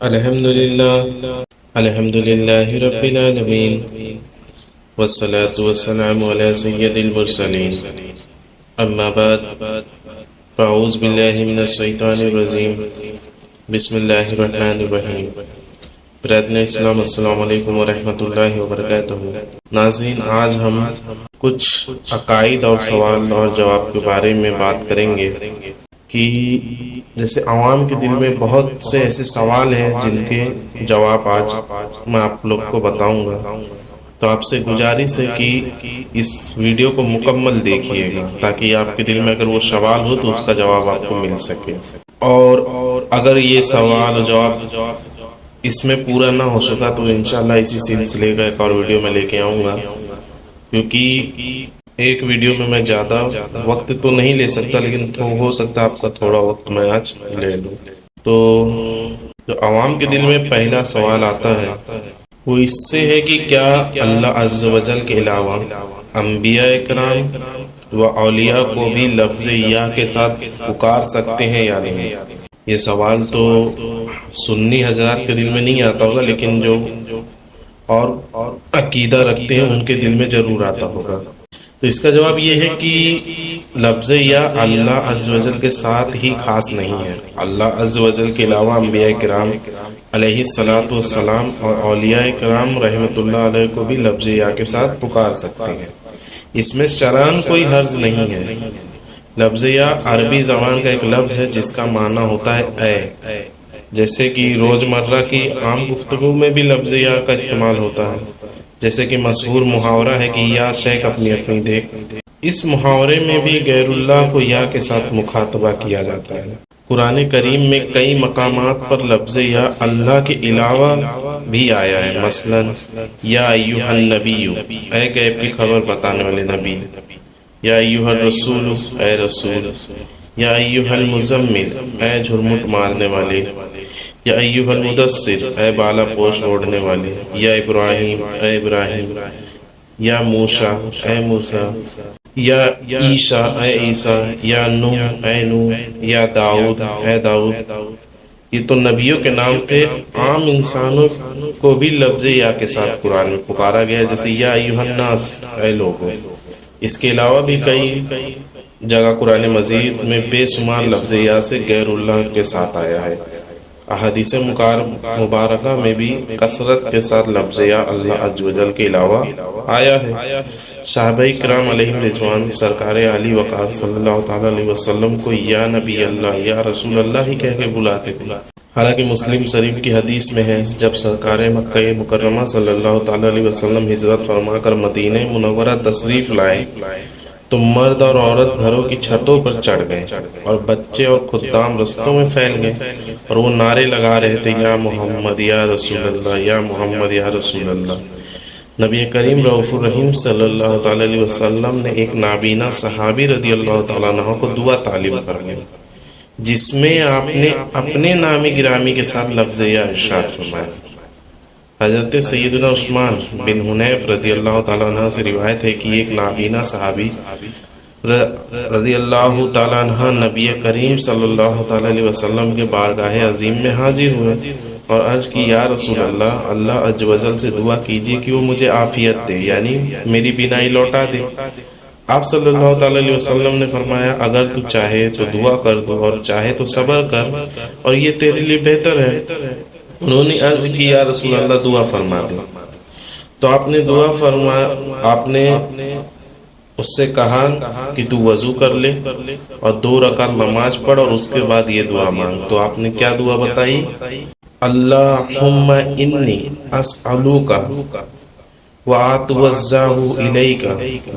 الحمدللہ الحمدللہ رب العالمین والصلاة والسلام علی سید المرسلین اما بعد فاعوذ باللہ من الشیطان الرجیم بسم اللہ الرحمن الرحیم۔ برادران اسلام، السلام علیکم ورحمۃ اللہ وبرکاتہ۔ ناظرین، آج ہم کچھ عقائد اور سوال اور جواب کے بارے میں بات کریں گے کہ جیسے عوام کے دل میں بہت سے ایسے سوال ہیں جن کے جواب آج میں آپ لوگ کو بتاؤں گا، تو آپ سے گزارش ہے کہ اس ویڈیو کو مکمل دیکھیے گا تاکہ آپ کے دل میں اگر وہ سوال ہو تو اس کا جواب آپ کو مل سکے، اور اگر یہ سوال اور جواب اس میں پورا نہ ہو سکا تو انشاءاللہ اسی سلسلے کا ایک اور ویڈیو میں لے کے آؤں گا، کیونکہ ایک ویڈیو میں زیادہ وقت تو نہیں لے سکتا، لیکن ہو سکتا آپ کا تھوڑا وقت میں آج لے لوں۔ تو جو عوام کے دل میں پہلا سوال آتا ہے وہ اس سے ہے کہ کیا اللہ عز و جل کے علاوہ انبیاء کرام و اولیاء کو بھی لفظ یا کے ساتھ پکار سکتے ہیں یا نہیں؟ یہ سوال تو سنی حضرات کے دل میں نہیں آتا ہوگا، لیکن جو اور عقیدہ رکھتے ہیں ان کے دل میں ضرور آتا ہوگا۔ تو اس کا جواب یہ ہے کہ لفظ یا اللہ عز و جل کے ساتھ ہی خاص نہیں ہے، اللہ عز و جل کے علاوہ انبیاء کرام علیہ الصلاۃ والسلام اور اولیاء کرام رحمۃ اللہ علیہ کو بھی لفظ یا کے ساتھ پکار سکتے ہیں، اس میں شرعاً کوئی حرج نہیں ہے۔ لفظ یا عربی زبان کا ایک لفظ ہے جس کا معنی ہوتا ہے اے، جیسے کہ روزمرہ کی عام گفتگو میں بھی لفظ یا کا استعمال ہوتا ہے، جیسے کہ مشہور محاورہ ہے کہ یا شیخ اپنی اپنی دیکھ۔ اس محاورے میں بھی غیر اللہ کو یا کے ساتھ مخاطبہ کیا جاتا ہے۔ قرآن کریم میں کئی مقامات پر لفظ یا اللہ کے علاوہ بھی آیا ہے، مثلا یا ایھا النبی، اے غیب کی خبر بتانے والے نبی، یا ایھا الرسول، اے رسول، یا ایھا المزمل، اے جھرمٹ مارنے والے، یا ایھا المدثر، اے بالا پوش اوڑھنے والے، یا ابراہیم، اے ابراہیم، یا موسیٰ، اے موسیٰ، یا عیسیٰ، اے عیسیٰ، یا نوح، اے نوح، یا داؤد، اے داؤد۔ یہ تو نبیوں کے نام تھے۔ عام انسانوں کو بھی لفظ یا کے ساتھ قرآن میں پکارا گیا ہے، جیسے یا ایھا الناس، اے لوگوں۔ اس کے علاوہ بھی کئی جگہ قرآن مجید میں بے شمار لفظ یا سے غیر اللہ کے ساتھ آیا ہے۔ احادیث مبارکہ میں بھی کثرت کے ساتھ لفظ یا اللہ عز و جل کے علاوہ آیا ہے۔ صحابہ کرام علیہم رضوان سرکار علی وقار صلی اللہ تعالی علیہ وسلم کو یا نبی اللہ، یا رسول اللہ ہی کہہ کے بلاتے تھے۔ حالانکہ مسلم شریف کی حدیث میں ہے جب سرکار مکہ مکرمہ صلی اللہ تعالی علیہ وسلم ہجرت فرما کر مدینہ منورہ تشریف لائے تو مرد اور عورت گھروں کی چھتوں پر چڑھ گئے اور بچے اور خدام رستوں میں پھیل گئے، اور وہ نعرے لگا رہے تھے یا محمد یا رسول اللہ، یا محمد یا رسول اللہ۔ نبی کریم رؤوف الرحیم صلی اللہ تعالی علیہ وسلم نے ایک نابینا صحابی رضی اللہ تعالیٰ عنہ کو دعا تعلیم فرمائی، جس میں آپ نے اپنے نامی گرامی کے ساتھ لفظ یا ارشاد فرمایا۔ حضرت سیدنا عثمان بن حنیف رضی اللہ تعالیٰ عنہ سے روایت ہے کہ ایک نابینا صحابی رضی اللہ تعالیٰ عنہ نبی کریم صلی اللہ تعالیٰ علیہ وسلم کے بارگاہ عظیم میں حاضر ہوئے اور عرض کی یا رسول اللہ، اللہ عز و جل سے دعا کیجیے کہ وہ مجھے عافیت دے، یعنی میری بینائی لوٹا دے۔ آپ صلی اللہ تعالیٰ علیہ وسلم نے فرمایا اگر تو چاہے تو دعا کر دو اور چاہے تو صبر کر، اور یہ تیرے لیے بہتر ہے۔ انہوں نے عرض کی یا رسول اللہ دعا فرما دے، تو آپ نے دعا فرمایا، آپ نے اس سے کہا کہ تو وضو کر لے اور 2 رکعت نماز پڑھ اور اس کے بعد یہ دعا مانگ۔ تو آپ نے کیا دعا بتائی؟ اللہم انی اسألوک واتوضع الیک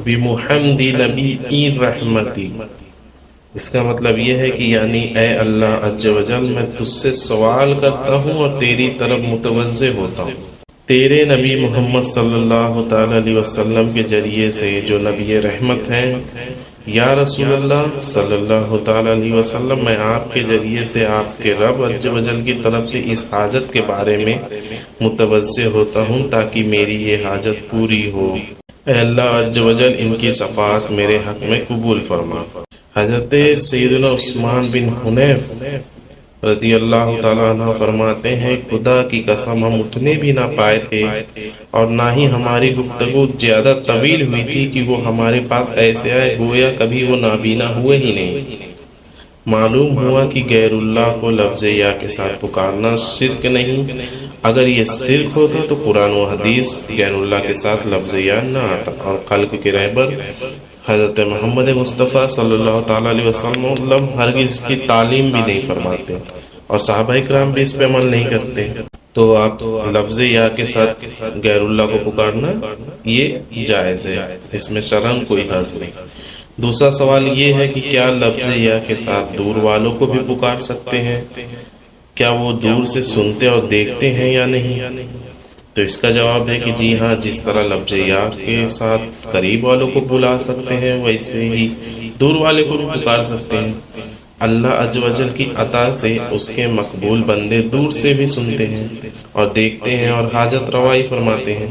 بمحمد نبی رحمتی۔ اس کا مطلب یہ ہے کہ یعنی اے اللہ عز و جل، میں تجھ سے سوال کرتا ہوں اور تیری طرف متوجہ ہوتا ہوں تیرے نبی محمد صلی اللہ تعالی علیہ وسلم کے ذریعے سے جو نبی رحمت ہیں۔ یا رسول اللہ صلی اللہ تعالی علیہ وسلم، میں آپ کے ذریعے سے آپ کے رب عز و جل کی طرف سے اس حاجت کے بارے میں متوجہ ہوتا ہوں تاکہ میری یہ حاجت پوری ہو۔ اے اللہ عز و جل، ان کی شفاعت میرے حق میں قبول فرما۔ حضرت سیدنا عثمان بن حنیف رضی اللہ تعالیٰ عنہ فرماتے ہیں خدا کی قسم ہم اٹھنے بھی نہ پائے تھے اور نہ ہی ہماری گفتگو زیادہ طویل ہوئی تھی کہ وہ ہمارے پاس ایسے آئے گویا کبھی وہ نابینا ہوئے ہی نہیں۔ معلوم ہوا کہ غیر اللہ کو لفظ یا کے ساتھ پکارنا شرک نہیں، اگر یہ شرک ہوتا تو قرآن و حدیث غیر اللہ کے ساتھ لفظ یا نہ آتا، اور خلق کے رہبر حضرت محمد مصطفیٰ صلی اللہ تعالیٰ علیہ وسلم ہرگز اس کی تعلیم بھی نہیں فرماتے، اور صحابہ کرام بھی اس پہ عمل نہیں کرتے۔ تو آپ لفظ یا کے ساتھ غیر اللہ کو پکارنا یہ جائز ہے، اس میں شرعاً کوئی حرج نہیں۔ دوسرا سوال یہ ہے کہ کیا لفظ یا کے ساتھ دور والوں کو بھی پکار سکتے ہیں؟ کیا وہ دور سے سنتے اور دیکھتے ہیں یا نہیں؟ تو اس کا جواب ہے کہ جی ہاں، جس طرح لفظ یا کے ساتھ قریب والوں کو بلا سکتے ہیں ویسے ہی دور والے کو بھی پکار سکتے ہیں۔ اللہ عز و جل کی عطا سے اس کے مقبول بندے دور سے بھی سنتے ہیں اور دیکھتے ہیں اور حاجت روائی فرماتے ہیں۔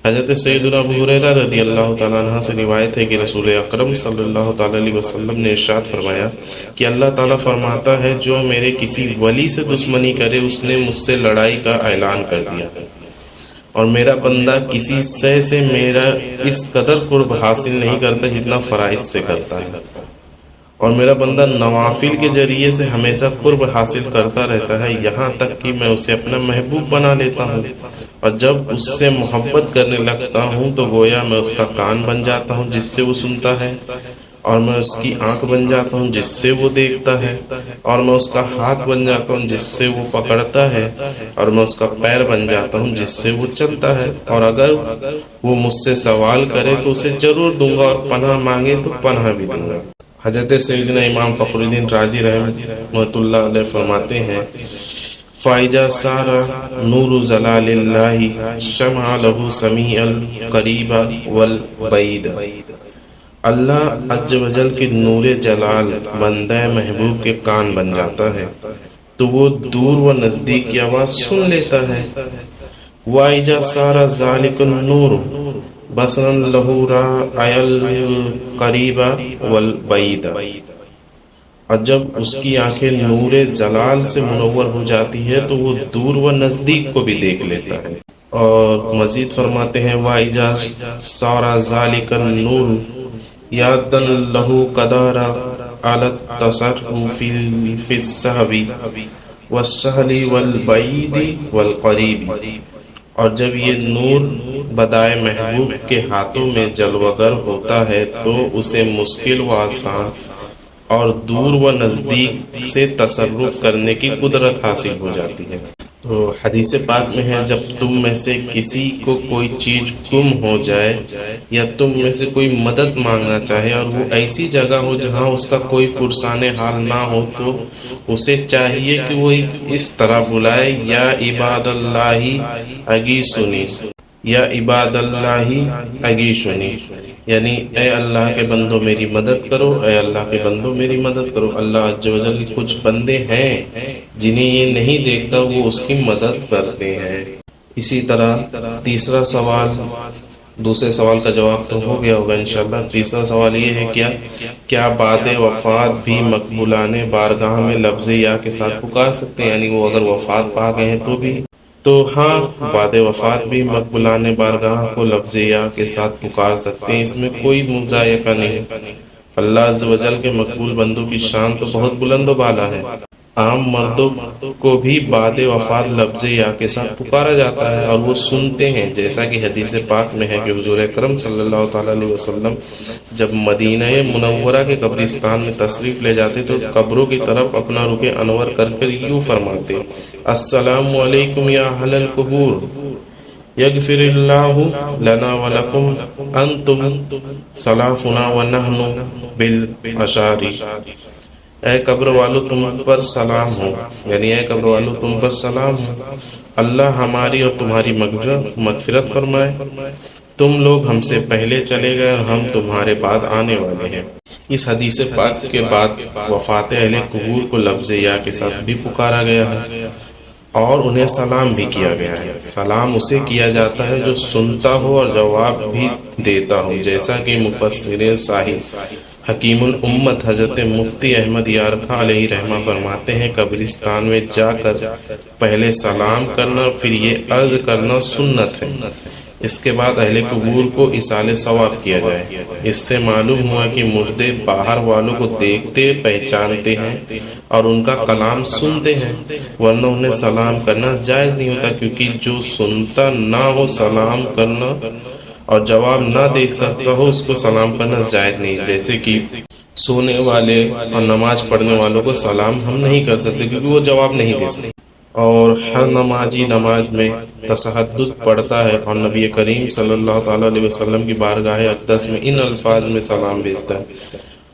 حضرت سیدنا ابو ہریرہ رضی اللہ تعالیٰ عنہ سے روایت ہے کہ رسول اکرم صلی اللہ تعالیٰ علیہ وسلم نے ارشاد فرمایا کہ اللہ تعالیٰ فرماتا ہے جو میرے کسی ولی سے دشمنی کرے اس نے مجھ سے لڑائی کا اعلان کر دیا ہے، اور میرا بندہ کسی شے سے میرا اس قدر قرب حاصل نہیں کرتا جتنا فرائض سے کرتا ہے، اور میرا بندہ نوافل کے ذریعے سے ہمیشہ قرب حاصل کرتا رہتا ہے یہاں تک کہ میں اسے اپنا محبوب بنا لیتا ہوں، اور جب اس سے محبت کرنے لگتا ہوں تو گویا میں اس کا کان بن جاتا ہوں جس سے وہ سنتا ہے، اور میں اس کی آنکھ بن جاتا ہوں جس سے وہ دیکھتا ہے، اور میں اس کا ہاتھ بن جاتا ہوں جس سے وہ پکڑتا ہے، اور میں اس کا پیر بن جاتا ہوں جس سے وہ چلتا ہے، اور اگر وہ مجھ سے سوال کرے تو اسے ضرور دوں گا، اور پناہ مانگے تو پناہ بھی دوں گا۔ حضرت سیدنا امام فخر الدین رازی رحمۃ اللہ علیہ فرماتے ہیں فَإِذَا سَارَ نُورُ ظَلَالِ اللَّهِ شَمَعَ لَهُ سَمِيعَ الْقَرِيبَ وَالْبَعِيدَ۔ اللہ عز و جل کے نور جلال بندہ محبوب کے کان بن جاتا ہے تو وہ دور و نزدیک کی آواز سن لیتا ہے۔ وَإِذَا سَارَ ذَلِكَ النُّورُ بَصَرًا لَهُ رَأَى الْقَرِيبَ وَالْبَعِيدَ۔ اور جب اس کی آنکھیں نور جلال سے منور ہو جاتی ہے تو وہ دور و نزدیک کو بھی دیکھ لیتا ہے۔ اور مزید فرماتے ہیں وَإِذَا سَارَ ذَلِكَ النُّورُ يَدًّا لَهُ قَدَرَ عَلَى التَّصَرُّفِ فِي السَّهْوِ وَالسَّهْلِ وَالْبَعِيدِ وَالْقَرِيبِ۔ اور جب یہ نور بدائے محبوب کے ہاتھوں میں جلوگر ہوتا ہے تو اسے مشکل و آسان اور دور و نزدیک سے تصرف کرنے کی قدرت حاصل ہو جاتی ہے۔ تو حدیث پاک میں ہے جب تم میں سے کسی کو کوئی چیز گم ہو جائے یا تم میں سے کوئی مدد مانگنا چاہے اور وہ ایسی جگہ ہو جہاں اس کا کوئی پرسان حال نہ ہو تو اسے چاہیے کہ وہ اس طرح بلائے یا عباد اللہ اغیثونی، یا عباد اللہ اغیثونی، یعنی اے اللہ کے بندوں میری مدد کرو، اے اللہ کے بندوں میری مدد کرو۔ اللہ عز و جل کے کچھ بندے ہیں جنہیں یہ نہیں دیکھتا وہ اس کی مدد کرتے ہیں۔ اسی طرح تیسرا سوال، دوسرے سوال کا جواب تو ہو گیا ہوگا انشاءاللہ۔ تیسرا سوال یہ ہے کیا بعد وفات بھی مقبولان بارگاہ میں لفظ یا کے ساتھ پکار سکتے ہیں، یعنی وہ اگر وفات پا گئے ہیں تو بھی؟ تو ہاں، بعد وفات بھی مقبولان بارگاہ کو لفظ یا کے ساتھ پکار سکتے ہیں، اس میں کوئی مضائقہ نہیں۔ اللہ عز و جل کے مقبول بندوں کی شان تو بہت بلند و بالا ہے۔ عام مردوں کو بھی بعد وفات لفظ یا کے ساتھ پکارا جاتا ہے اور وہ سنتے ہیں، جیسا کہ حدیث پاک میں ہے کہ حضور اکرم صلی اللہ تعالیٰ علیہ وسلم جب مدینہ منورہ کے قبرستان میں تشریف لے جاتے تو قبروں کی طرف اپنا رخ انور کر کر یوں فرماتے السلام علیکم یا اہل القبور یغفر اللہ لنا ولکم انتم سلافنا ونحن بالاشاری۔ اے قبر والو تم پر سلام ہو، یعنی اے قبر والو تم پر سلام ہو، اللہ ہماری اور تمہاری مغفرت فرمائے، تم لوگ ہم سے پہلے چلے گئے اور ہم تمہارے بعد آنے والے ہیں۔ اس حدیث پاک کے بعد وفات اہل قبور کو لفظ یا کے ساتھ بھی پکارا گیا ہے۔ اور انہیں سلام بھی کیا گیا ہے۔ سلام اسے کیا جاتا ہے جو سنتا ہو اور جواب بھی دیتا ہو، جیسا کہ مفسر صاحب حکیم الامت حضرت مفتی احمد یار خان علیہ رحمہ فرماتے ہیں، قبرستان میں جا کر پہلے سلام کرنا پھر یہ عرض کرنا سنت ہے، اس کے بعد اہل قبور کو ایصال ثواب کیا جائے۔ اس سے معلوم ہوا کہ مردے باہر والوں کو دیکھتے پہچانتے ہیں اور ان کا کلام سنتے ہیں، ورنہ انہیں سلام کرنا جائز نہیں ہوتا، کیونکہ جو سنتا نہ ہو سلام کرنا اور جواب نہ دیکھ سکتا ہو اس کو سلام کرنا جائز نہیں۔ جیسے کہ سونے والے اور نماز پڑھنے والوں کو سلام ہم نہیں کر سکتے کیونکہ وہ جواب نہیں دے سکتے، اور ہر نمازی نماز میں تشہد پڑھتا ہے اور نبی کریم صلی اللہ تعالیٰ علیہ وسلم کی بارگاہ اقدس میں ان الفاظ میں سلام بھیجتا ہے: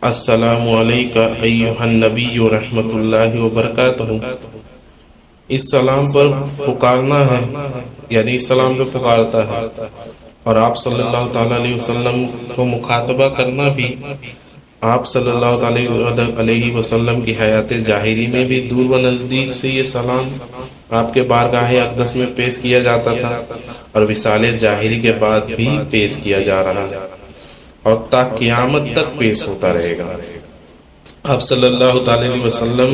السلام علیکہ ایہا النبی رحمۃ اللہ وبرکاتہ۔ اس سلام پر پکارنا ہے، یعنی اس سلام پہ پکارتا ہے، اور آپ صلی اللہ تعالیٰ علیہ وسلم کو مخاطبہ کرنا بھی۔ آپ صلی اللہ تعالیٰ علیہ وسلم کی حیات ظاہری میں بھی دور و نزدیک سے یہ سلام آپ کے بارگاہ اقدس میں پیش کیا جاتا تھا، اور وصال ظاہری کے بعد بھی پیش کیا جا رہا ہے اور تا قیامت تک پیش ہوتا رہے گا۔ آپ صلی اللہ تعالیٰ علیہ وسلم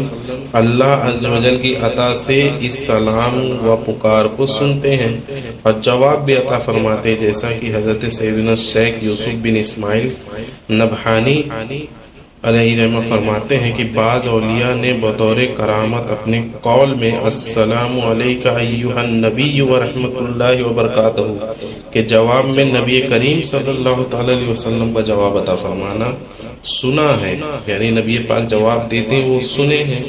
اللہ عز و جل کی عطا سے اس سلام و پکار کو سنتے ہیں اور جواب بھی عطا فرماتے ہیں، جیسا کہ حضرت سیدنا شیخ یوسف بن اسماعیل نبہانی علیہ رحمہ فرماتے ہیں کہ بعض اولیاء نے بطور کرامت اپنے قول میں السلام علیکہ ایہا النبی ورحمۃ اللہ وبرکاتہ کے جواب میں نبی کریم صلی اللہ تعالیٰ علیہ وسلم کا جواب عطا فرمانا سنا ہے، یعنی نبی پاک جواب دیتے ہیں وہ سنے ہیں،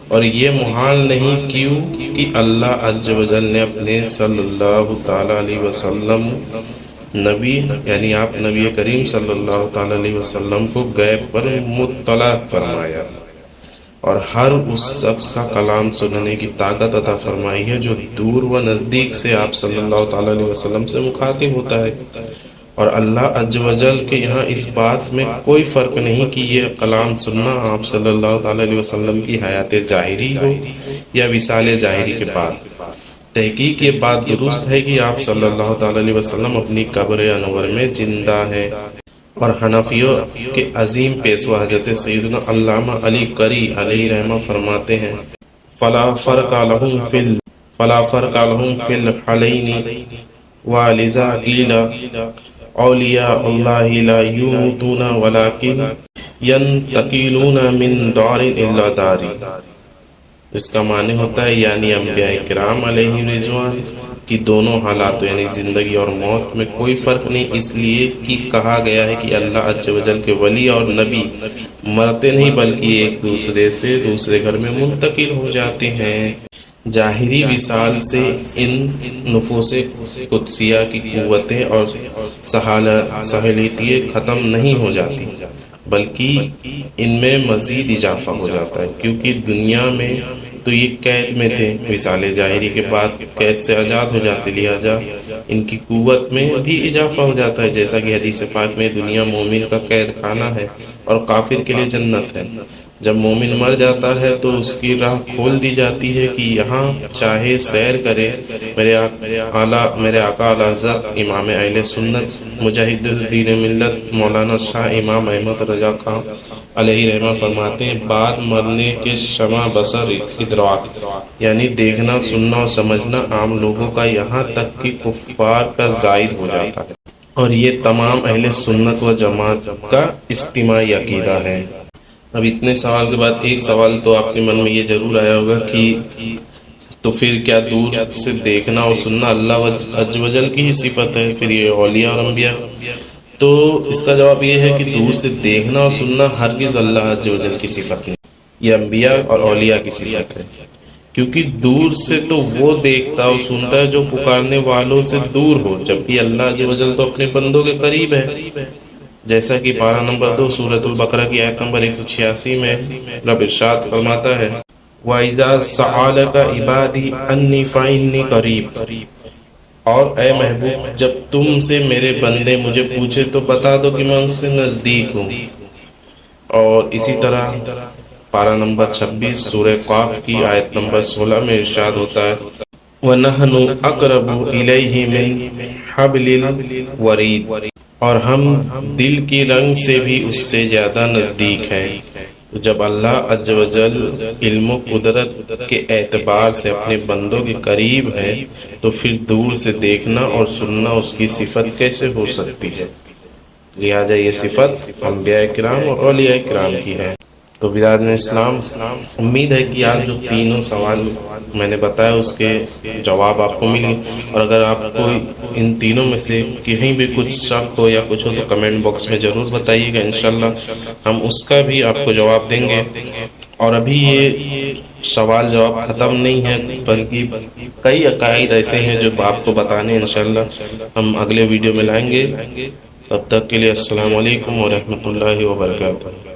اور یہ محال نہیں، کیوں کہ اللہ عز و جل نے اپنے صلی اللہ تعالیٰ علیہ وسلم نبی، یعنی آپ نبی کریم صلی اللہ تعالیٰ علیہ وسلم کو غیب پر مطلع فرمایا، اور ہر اس شخص کا کلام سننے کی طاقت عطا فرمائی ہے جو دور و نزدیک سے آپ صلی اللہ تعالیٰ علیہ وسلم سے مخاطب ہوتا ہے۔ اور اللہ عز و جل کے یہاں اس بات میں کوئی فرق نہیں کہ یہ کلام سننا آپ صلی اللہ تعالیٰ علیہ وسلم کی حیات ظاہری ہو یا وصال ظاہری کے بعد۔ تحقیق یہ بات درست ہے کہ آپ صلی اللہ تعالیٰ علیہ وسلم اپنی قبر انور میں زندہ ہیں، اور حنفیوں کے عظیم پیشوا حضرت سیدنا علامہ علی قری علیہ رحمہ فرماتے ہیں: فلا فرق لهم فی الحالین ولذا قیل اولیاء اللہ لا یموتون ولکن ینتقلون من دار الی دار۔ اس کا معنی ہوتا ہے یعنی انبیاء کرام علیہ رضوان کی دونوں حالات یعنی زندگی اور موت میں کوئی فرق نہیں، اس لیے کہ کہا گیا ہے کہ اللہ عز و جل کے ولی اور نبی مرتے نہیں بلکہ ایک دوسرے سے دوسرے گھر میں منتقل ہو جاتے ہیں۔ ظاہری وصال سے ان نفوس قدسیہ کی قوتیں اور سہولتیں ختم نہیں ہو جاتی بلکہ ان میں مزید اضافہ ہو جاتا ہے، کیونکہ دنیا میں تو یہ قید میں تھے، وصال ظاہری کے بعد قید سے آزاد ہو جاتے، لہذا ان کی قوت میں بھی اضافہ ہو جاتا ہے، جیسا کہ حدیث پاک میں دنیا مومن کا قید خانہ ہے اور کافر کے لیے جنت ہے۔ جب مومن مر جاتا ہے تو اس کی راہ کھول دی جاتی ہے کہ یہاں چاہے سیر کرے۔ میرے آقا اعلی حضرت امام اہل سنت مجاہد الدین ملت مولانا شاہ امام احمد رضا خان علیہ رحمہ فرماتے ہیں: بعد مرنے کے شمع بصر ادراک، یعنی دیکھنا سننا اور سمجھنا عام لوگوں کا یہاں تک کہ کفار کا زائد ہو جاتا ہے، اور یہ تمام اہل سنت و جماعت کا اجتماعی عقیدہ ہے۔ اب اتنے سوال کے بعد ایک سوال تو آپ کے من میں یہ ضرور آیا ہوگا کہ تو پھر کیا دور سے دیکھنا اور سننا اللہ عز و جل کی ہی صفت ہے، پھر یہ اولیاء اور انبیاء؟ تو اس کا جواب یہ ہے کہ دور سے دیکھنا اور سننا ہرگز اللہ عز و جل کی صفت نہیں، یہ انبیاء اور اولیاء کی صفت ہے، کیونکہ دور سے تو وہ دیکھتا اور سنتا ہے جو پکارنے والوں سے دور ہو، جبکہ اللہ عز و جل تو اپنے بندوں کے قریب ہے، جیسا کہ پارہ نمبر 2 سورۃ البقرہ کی آیت نمبر 186 میں رب ارشاد فرماتا ہے: وَإِذَا سَأَلَكَ عِبَادِي عَنِّي فَإِنِّي قَرِيبٌ، اور اے محبوب جب تم سے میرے بندے مجھے پوچھے تو بتا دو کہ میں ان سے نزدیک ہوں۔ اور اسی طرح پارہ نمبر 26 سورہ قاف کی آیت نمبر 16 میں ارشاد ہوتا ہے وَنَحْنُ أَقْرَبُ إِلَيْهِ مِنْ حَبْلِ الْوَرِيدِ، اور ہم دل کی رنگ سے بھی اس سے زیادہ نزدیک ہیں۔ تو جب اللہ عز و جل علم و قدرت کے اعتبار سے اپنے بندوں کے قریب ہے تو پھر دور سے دیکھنا اور سننا اس کی صفت کیسے ہو سکتی ہے؟ لہٰذا یہ صفت انبیاء کرام اور اولیاء کرام کی ہے۔ تو برادران اسلام، امید ہے کہ آج جو تینوں سوال میں نے بتایا اس کے جواب آپ کو مل گئے، اور اگر آپ کو ان تینوں میں سے کہیں بھی کچھ شک ہو یا کچھ ہو تو کمنٹ باکس میں ضرور بتائیے گا، انشاءاللہ ہم اس کا بھی آپ کو جواب دیں گے۔ اور ابھی یہ سوال جواب ختم نہیں ہے، بلکہ کئی عقائد ایسے ہیں جو آپ کو بتانے انشاءاللہ ہم اگلے ویڈیو میں لائیں گے۔ تب تک کے لیے السلام علیکم ورحمۃ اللہ وبرکاتہ۔